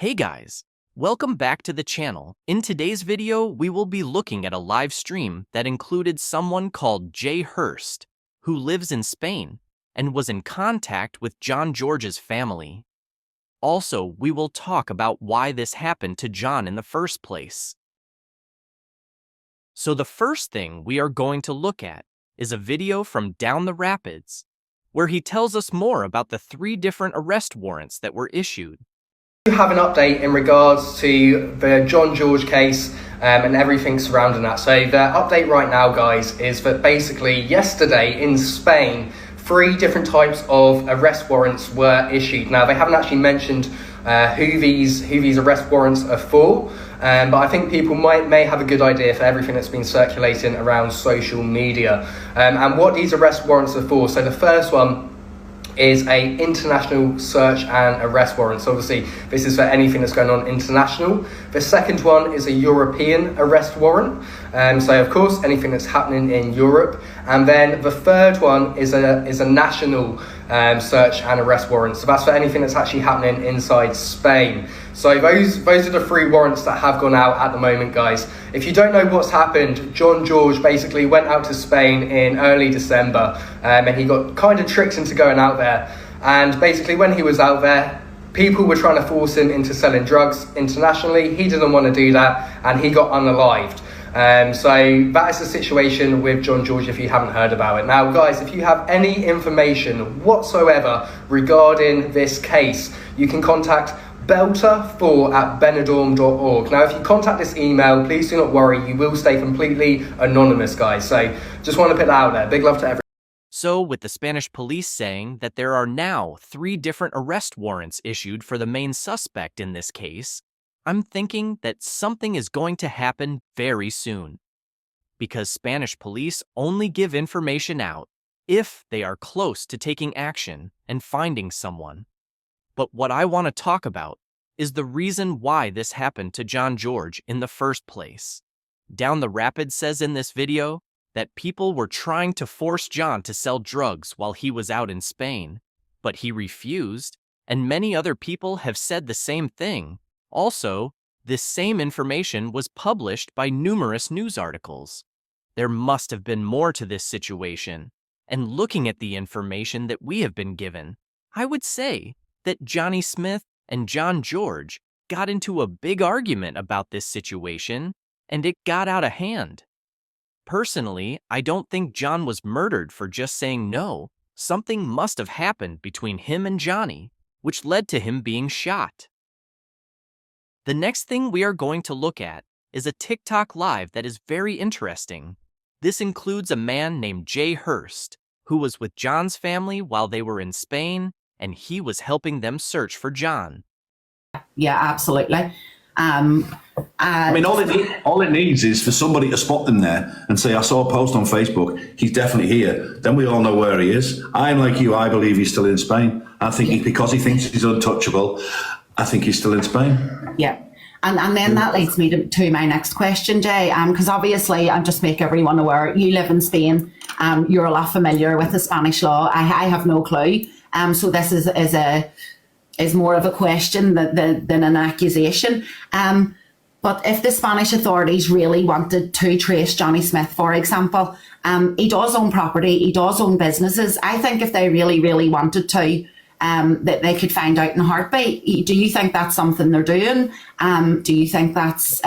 Hey guys, welcome back to the channel. In today's video, we will be looking at a live stream that included someone called Jay Hurst, who lives in Spain and was in contact with John George's family. Also, we will talk about why this happened to John in the first place. So the first thing we are going to look at is a video from Down the Rapids, where he tells us more about the 3 different arrest warrants that were issued. We have an update in regards to the John George case and everything surrounding that. So the update right now, guys, is that basically yesterday in Spain, 3 different types of arrest warrants were issued. Now, they haven't actually mentioned who these arrest warrants are for, but I think people may have a good idea for everything that's been circulating around social media and what these arrest warrants are for. So the first one is a international search and arrest warrant. So obviously this is for anything that's going on international. The second one is a European arrest warrant. So of course anything that's happening in Europe. And then the third one is a national search and arrest warrant. So that's for anything that's actually happening inside Spain. So those are the 3 warrants that have gone out at the moment, guys. If you don't know what's happened, John George basically went out to Spain in early December and he got kind of tricked into going out there. And basically when he was out there, people were trying to force him into selling drugs internationally. He didn't want to do that and he got unalived. So that is the situation with John George if you haven't heard about it. Now guys, if you have any information whatsoever regarding this case, you can contact belter4@benidorm.org. Now if you contact this email, please do not worry, you will stay completely anonymous, guys. So just want to put that out there. Big love to everyone. So, with the Spanish police saying that there are now 3 different arrest warrants issued for the main suspect in this case, I'm thinking that something is going to happen very soon. Because Spanish police only give information out if they are close to taking action and finding someone. But what I want to talk about is the reason why this happened to John George in the first place. Down the Rapids says in this video that people were trying to force John to sell drugs while he was out in Spain, but he refused, and many other people have said the same thing. Also, this same information was published by numerous news articles. There must have been more to this situation, and looking at the information that we have been given, I would say that Johnny Smith and John George got into a big argument about this situation, and it got out of hand. Personally, I don't think John was murdered for just saying no. Something must have happened between him and Johnny, which led to him being shot. The next thing we are going to look at is a TikTok live that is very interesting. This includes a man named Jay Hurst, who was with John's family while they were in Spain, and he was helping them search for John. Yeah, absolutely. I mean, all it needs is for somebody to spot them there and say, I saw a post on Facebook, he's definitely here. Then we all know where he is. I'm like you, I believe he's still in Spain. I think because he thinks he's untouchable, I think he's still in Spain. Yeah. And then that leads me to my next question, Jay, because obviously, I'll just make everyone aware, you live in Spain, you're a lot familiar with the Spanish law. I have no clue. So this is more of a question than an accusation. But if the Spanish authorities really wanted to trace Johnny Smith, for example, he does own property, he does own businesses. I think if they really, really wanted to, that they could find out in a heartbeat. Do you think that's something they're doing? Do you think that's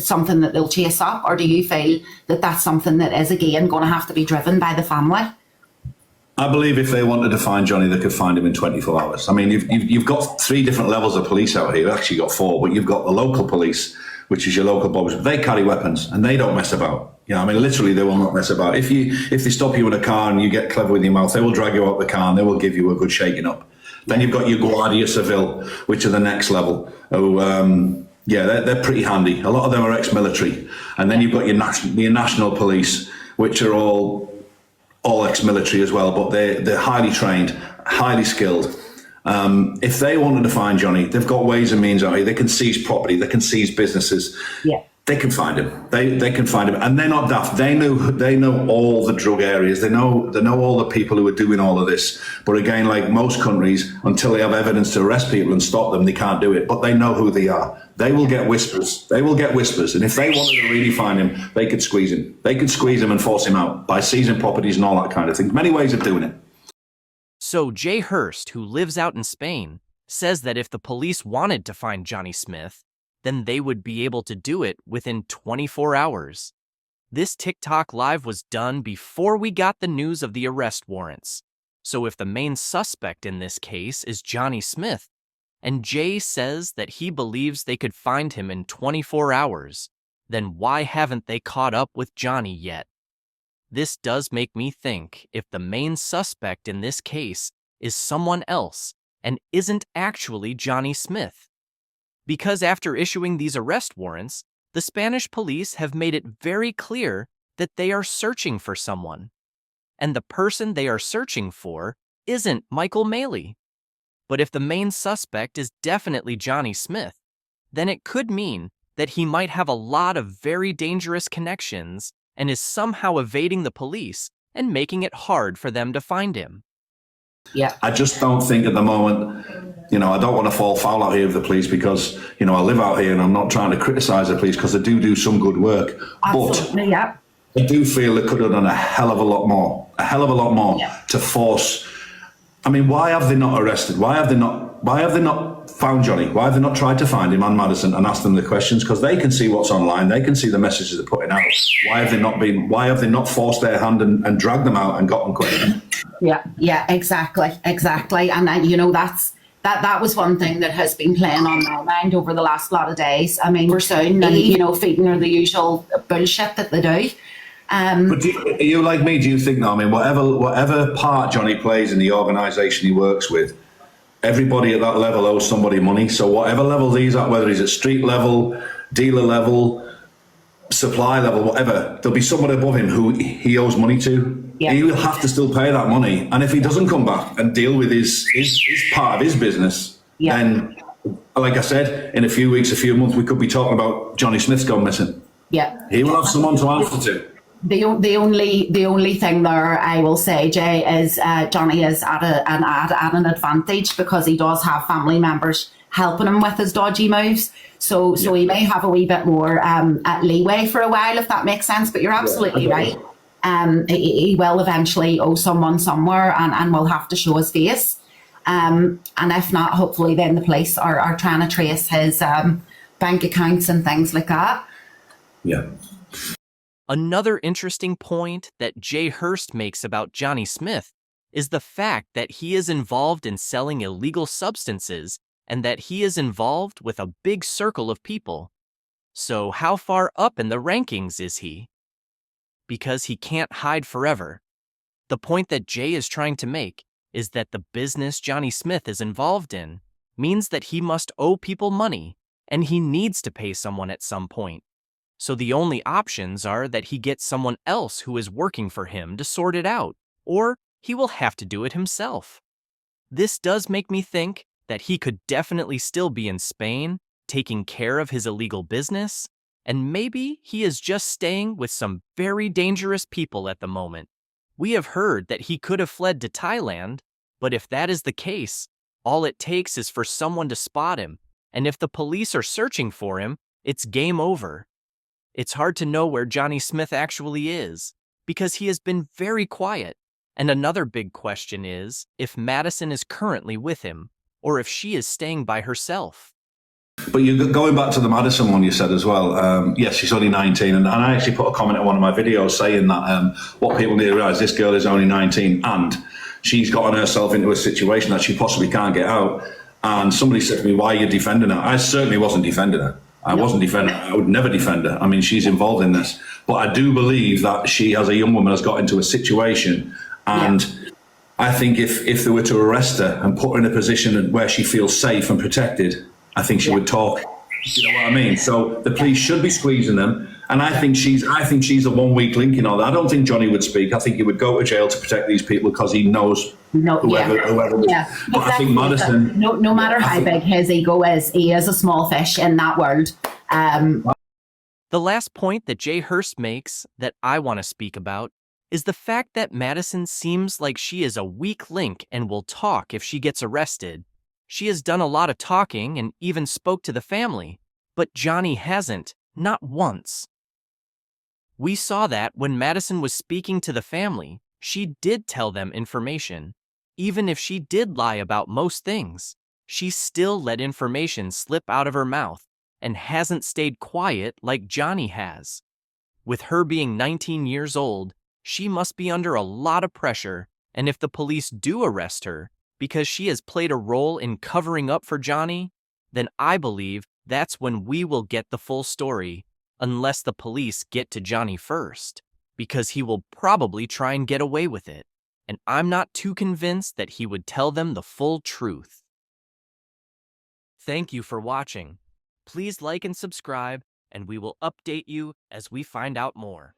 something that they'll chase up? Or do you feel that that's something that is, again, going to have to be driven by the family? I believe if they wanted to find Johnny, they could find him in 24 hours. I mean, you've got 3 different levels of police out here. You've actually got 4, but you've got the local police, which is your local bobbies. They carry weapons and they don't mess about. You know, I mean, literally, they will not mess about. If they stop you in a car and you get clever with your mouth, they will drag you out the car and they will give you a good shaking up. Then you've got your Guardia Civil, which are the next level. Who, they're pretty handy. A lot of them are ex-military. And then you've got your national police, which are all ex-military as well, but they're highly trained, highly skilled. If they wanted to find Johnny, they've got ways and means out here. They can seize property, they can seize businesses. Yeah. They can find him. They can find him, and they're not daft. They know all the drug areas. They know all the people who are doing all of this. But again, like most countries, until they have evidence to arrest people and stop them, they can't do it. But they know who they are. They will get whispers. They will get whispers. And if they wanted to really find him, they could squeeze him. They could squeeze him and force him out by seizing properties and all that kind of thing. Many ways of doing it. So Jay Hurst, who lives out in Spain, says that if the police wanted to find Johnny Smith, then they would be able to do it within 24 hours. This TikTok live was done before we got the news of the arrest warrants. So if the main suspect in this case is Johnny Smith, and Jay says that he believes they could find him in 24 hours, then why haven't they caught up with Johnny yet? This does make me think if the main suspect in this case is someone else and isn't actually Johnny Smith. Because after issuing these arrest warrants, the Spanish police have made it very clear that they are searching for someone. And the person they are searching for isn't Michael Maley. But if the main suspect is definitely Johnny Smith, then it could mean that he might have a lot of very dangerous connections and is somehow evading the police and making it hard for them to find him. Yeah. I just don't think at the moment, I don't want to fall foul out here of the police because, I live out here and I'm not trying to criticise the police because they do some good work. Absolutely, but yeah. I do feel they could have done a hell of a lot more to force. I mean, why have they not arrested? Why have they not found Johnny? Why have they not tried to find him and Madison and ask them the questions? Because they can see what's online. They can see the messages they're putting out. Why have they not forced their hand and dragged them out and got them quick? Yeah, exactly. And that was one thing that has been playing on my mind over the last lot of days. I mean, we're soon and, feeding her the usual bullshit that they do. But are you like me? Do you think, whatever part Johnny plays in the organisation he works with, everybody at that level owes somebody money. So whatever level he's at, whether he's at street level, dealer level, supply level, whatever, there'll be someone above him who he owes money to. Yeah. He will have to still pay that money. And if he doesn't come back and deal with his part of his business, then, like I said, in a few weeks, a few months, we could be talking about Johnny Smith's gone missing. Yeah. He will have someone to answer to. The only thing there I will say, Jay, is Johnny is at an advantage because he does have family members helping him with his dodgy moves. So he may have a wee bit more leeway for a while, if that makes sense. But you're absolutely right. He will eventually owe someone somewhere and will have to show his face. And if not, hopefully then the police are trying to trace his bank accounts and things like that. Yeah. Another interesting point that Jay Hurst makes about Johnny Smith is the fact that he is involved in selling illegal substances and that he is involved with a big circle of people. So how far up in the rankings is he? Because he can't hide forever. The point that Jay is trying to make is that the business Johnny Smith is involved in means that he must owe people money and he needs to pay someone at some point. So the only options are that he gets someone else who is working for him to sort it out, or he will have to do it himself. This does make me think that he could definitely still be in Spain, taking care of his illegal business, and maybe he is just staying with some very dangerous people at the moment. We have heard that he could have fled to Thailand, but if that is the case, all it takes is for someone to spot him, and if the police are searching for him, it's game over. It's hard to know where Johnny Smith actually is, because he has been very quiet. And another big question is if Madison is currently with him, or if she is staying by herself. But you going back to the Madison one you said as well, yes, she's only 19. And I actually put a comment in one of my videos saying that what people need to realise, this girl is only 19 and she's gotten herself into a situation that she possibly can't get out. And somebody said to me, why are you defending her? I certainly wasn't defending her. I wasn't defending her. I would never defend her. I mean, she's involved in this. But I do believe that she, as a young woman, has got into a situation. And I think if they were to arrest her and put her in a position where she feels safe and protected, I think she would talk. You know what I mean? So the police should be squeezing them. And I think she's a 1 week link in all that. I don't think Johnny would speak. I think he would go to jail to protect these people because he knows whoever. Yeah. But I think Madison. No matter how big his ego is, he is a small fish in that world. The last point that Jay Hurst makes that I want to speak about is the fact that Madison seems like she is a weak link and will talk if she gets arrested. She has done a lot of talking and even spoke to the family, but Johnny hasn't, not once. We saw that when Madison was speaking to the family, she did tell them information. Even if she did lie about most things, she still let information slip out of her mouth and hasn't stayed quiet like Johnny has. With her being 19 years old, she must be under a lot of pressure, and if the police do arrest her because she has played a role in covering up for Johnny, then I believe that's when we will get the full story, unless the police get to Johnny first, because he will probably try and get away with it, and I'm not too convinced that he would tell them the full truth. Thank you for watching. Please like and subscribe, and we will update you as we find out more.